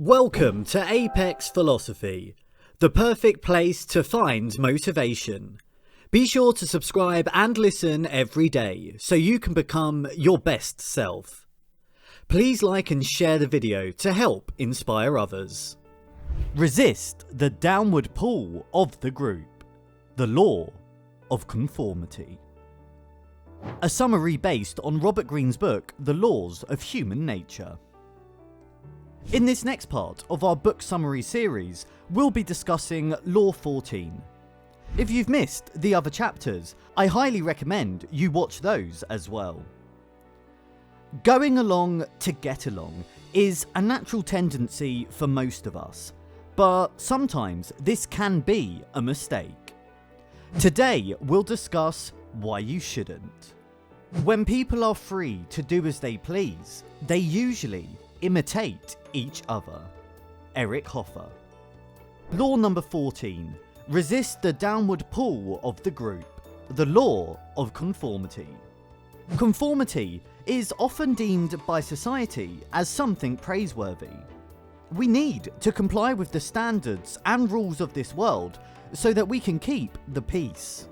Welcome to Apex Philosophy, the perfect place to find motivation. Be sure to subscribe and listen every day so you can become your best self. Please like and share the video to help inspire others. Resist the downward pull of the group. The law of conformity. A summary based on Robert Greene's book, The Laws of Human Nature. In this next part of our book summary series, we'll be discussing Law 14. If you've missed the other chapters, I highly recommend you watch those as well. Going along to get along is a natural tendency for most of us, but sometimes this can be a mistake. Today, we'll discuss why you shouldn't. When people are free to do as they please, they usually imitate each other. Eric Hoffer. Law number 14. Resist the downward pull of the group. The law of conformity. Conformity is often deemed by society as something praiseworthy. We need to comply with the standards and rules of this world so that we can keep the peace.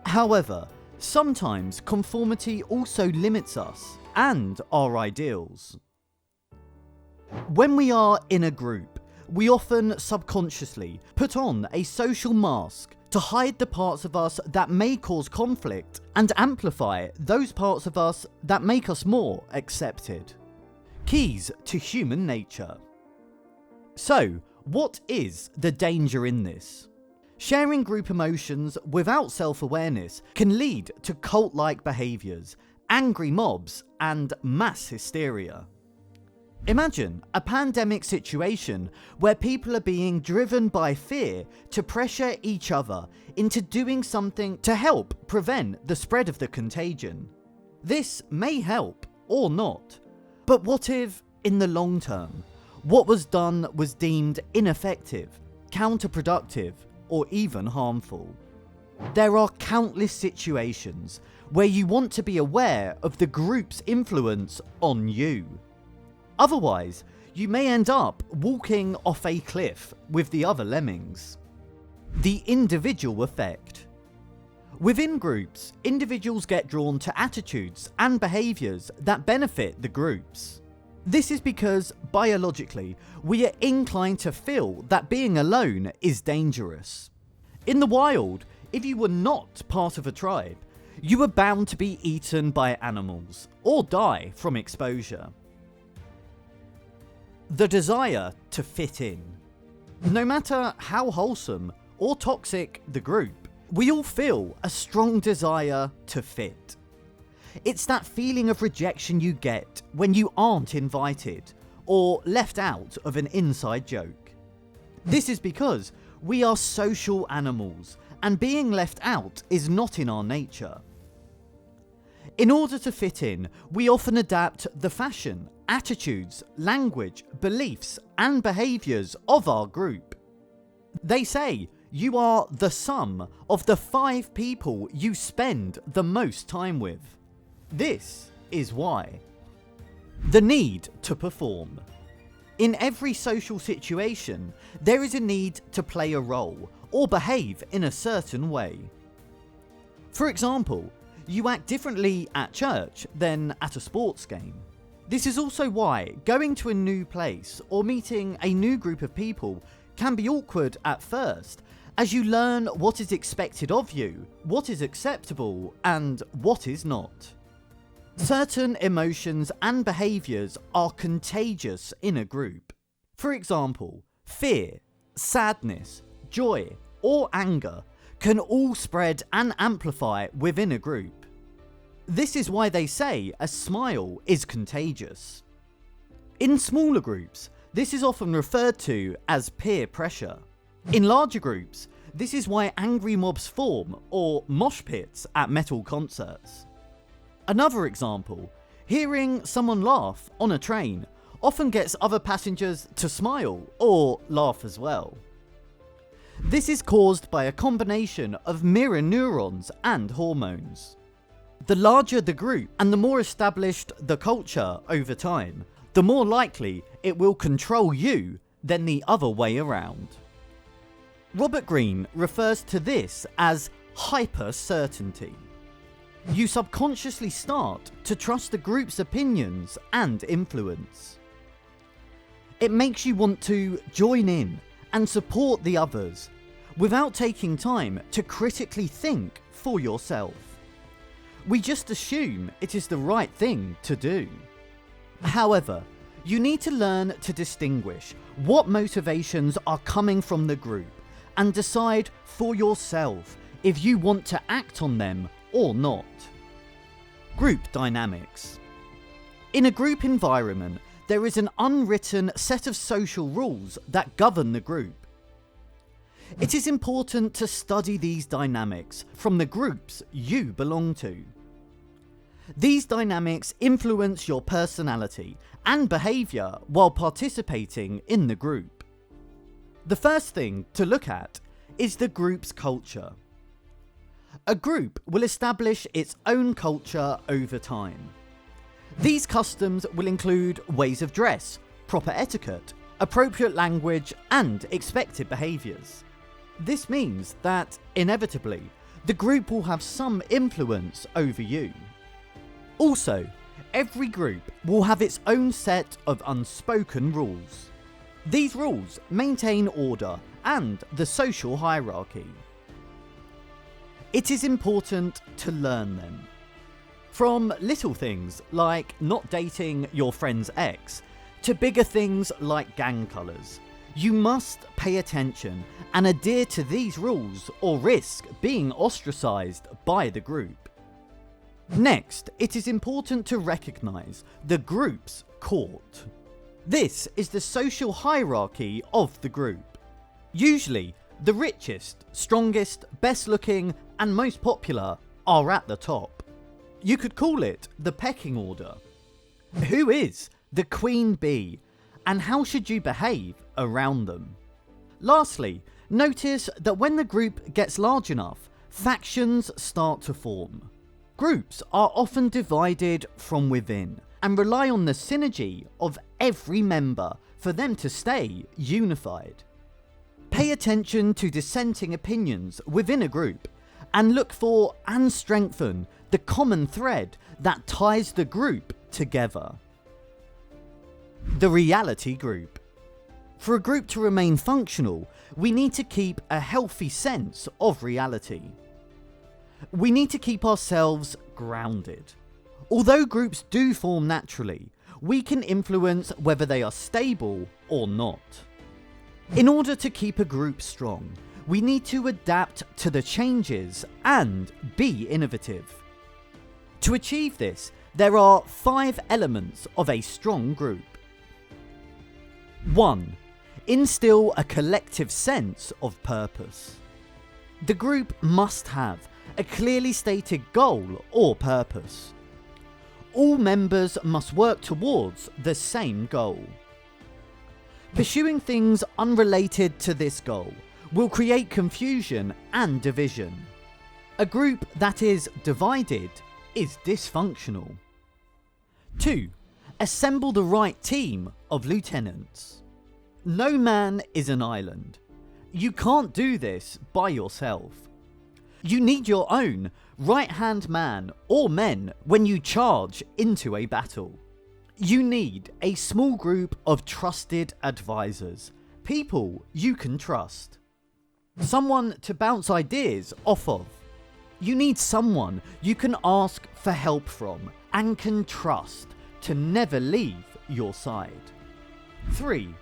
However, sometimes conformity also limits us and our ideals. When we are in a group, we often subconsciously put on a social mask to hide the parts of us that may cause conflict and amplify those parts of us that make us more accepted. Keys to human nature. So, what is the danger in this? Sharing group emotions without self-awareness can lead to cult-like behaviours, angry mobs, and mass hysteria. Imagine a pandemic situation where people are being driven by fear to pressure each other into doing something to help prevent the spread of the contagion. This may help or not, but what if, in the long term, what was done was deemed ineffective, counterproductive, or even harmful? There are countless situations where you want to be aware of the group's influence on you. Otherwise, you may end up walking off a cliff with the other lemmings. The individual effect. Within groups, individuals get drawn to attitudes and behaviours that benefit the groups. This is because, biologically, we are inclined to feel that being alone is dangerous. In the wild, if you were not part of a tribe, you were bound to be eaten by animals or die from exposure. The desire to fit in. No matter how wholesome or toxic the group, we all feel a strong desire to fit. It's that feeling of rejection you get when you aren't invited or left out of an inside joke. This is because we are social animals and being left out is not in our nature. In order to fit in, we often adapt the fashion, attitudes, language, beliefs, and behaviours of our group. They say you are the sum of the 5 people you spend the most time with. This is why. The need to perform. In every social situation, there is a need to play a role or behave in a certain way. For example, you act differently at church than at a sports game. This is also why going to a new place or meeting a new group of people can be awkward at first, as you learn what is expected of you, what is acceptable, and what is not. Certain emotions and behaviours are contagious in a group. For example, fear, sadness, joy, or anger can all spread and amplify within a group. This is why they say a smile is contagious. In smaller groups, this is often referred to as peer pressure. In larger groups, this is why angry mobs form or mosh pits at metal concerts. Another example, hearing someone laugh on a train often gets other passengers to smile or laugh as well. This is caused by a combination of mirror neurons and hormones. The larger the group and the more established the culture over time, the more likely it will control you than the other way around. Robert Greene refers to this as hyper-certainty. You subconsciously start to trust the group's opinions and influence. It makes you want to join in and support the others without taking time to critically think for yourself. We just assume it is the right thing to do. However, you need to learn to distinguish what motivations are coming from the group and decide for yourself if you want to act on them or not. Group dynamics. In a group environment, there is an unwritten set of social rules that govern the group. It is important to study these dynamics from the groups you belong to. These dynamics influence your personality and behaviour while participating in the group. The first thing to look at is the group's culture. A group will establish its own culture over time. These customs will include ways of dress, proper etiquette, appropriate language, and expected behaviours. This means that, inevitably, the group will have some influence over you. Also, every group will have its own set of unspoken rules. These rules maintain order and the social hierarchy. It is important to learn them. From little things like not dating your friend's ex to bigger things like gang colours, you must pay attention and adhere to these rules or risk being ostracised by the group. Next, it is important to recognise the group's court. This is the social hierarchy of the group. Usually, the richest, strongest, best looking and most popular are at the top. You could call it the pecking order. Who is the queen bee and how should you behave around them? Lastly, notice that when the group gets large enough, factions start to form. Groups are often divided from within and rely on the synergy of every member for them to stay unified. Pay attention to dissenting opinions within a group and look for and strengthen the common thread that ties the group together. The reality group. For a group to remain functional, we need to keep a healthy sense of reality. We need to keep ourselves grounded. Although groups do form naturally, we can influence whether they are stable or not. In order to keep a group strong, we need to adapt to the changes and be innovative. To achieve this, there are 5 elements of a strong group. 1. Instill a collective sense of purpose. The group must have a clearly stated goal or purpose. All members must work towards the same goal. Pursuing things unrelated to this goal will create confusion and division. A group that is divided is dysfunctional. 2. Assemble the right team of lieutenants. No man is an island. You can't do this by yourself. You need your own right-hand man or men when you charge into a battle. You need a small group of trusted advisors, people you can trust. Someone to bounce ideas off of. You need someone you can ask for help from and can trust to never leave your side. 3.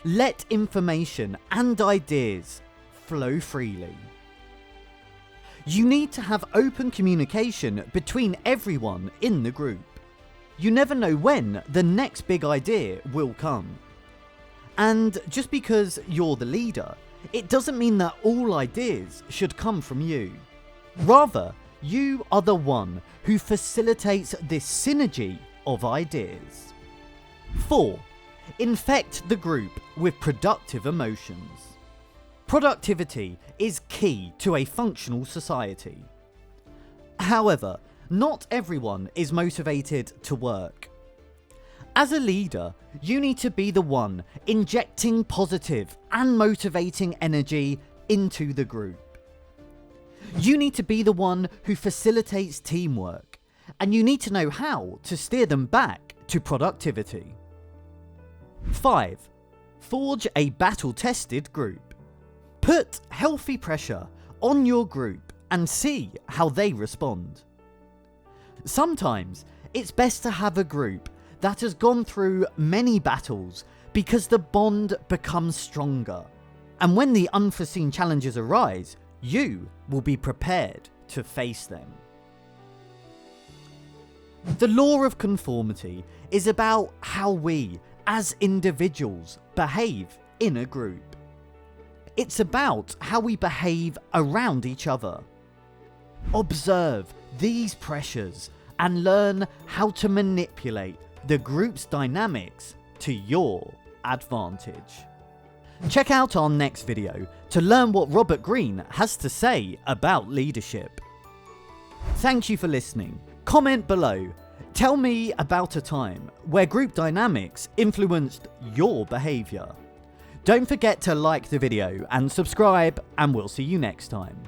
Let information and ideas flow freely. You need to have open communication between everyone in the group. You never know when the next big idea will come. And just because you're the leader, it doesn't mean that all ideas should come from you. Rather, you are the one who facilitates this synergy of ideas. 4. Infect the group with productive emotions. Productivity is key to a functional society. However, not everyone is motivated to work. As a leader, you need to be the one injecting positive and motivating energy into the group. You need to be the one who facilitates teamwork, and you need to know how to steer them back to productivity. 5. Forge a battle-tested group. Put healthy pressure on your group and see how they respond. Sometimes it's best to have a group that has gone through many battles because the bond becomes stronger, and when the unforeseen challenges arise, you will be prepared to face them. The law of conformity is about how we, as individuals, behave in a group. It's about how we behave around each other. Observe these pressures and learn how to manipulate the group's dynamics to your advantage. Check out our next video to learn what Robert Greene has to say about leadership. Thank you for listening. Comment below. Tell me about a time where group dynamics influenced your behaviour. Don't forget to like the video and subscribe, and we'll see you next time.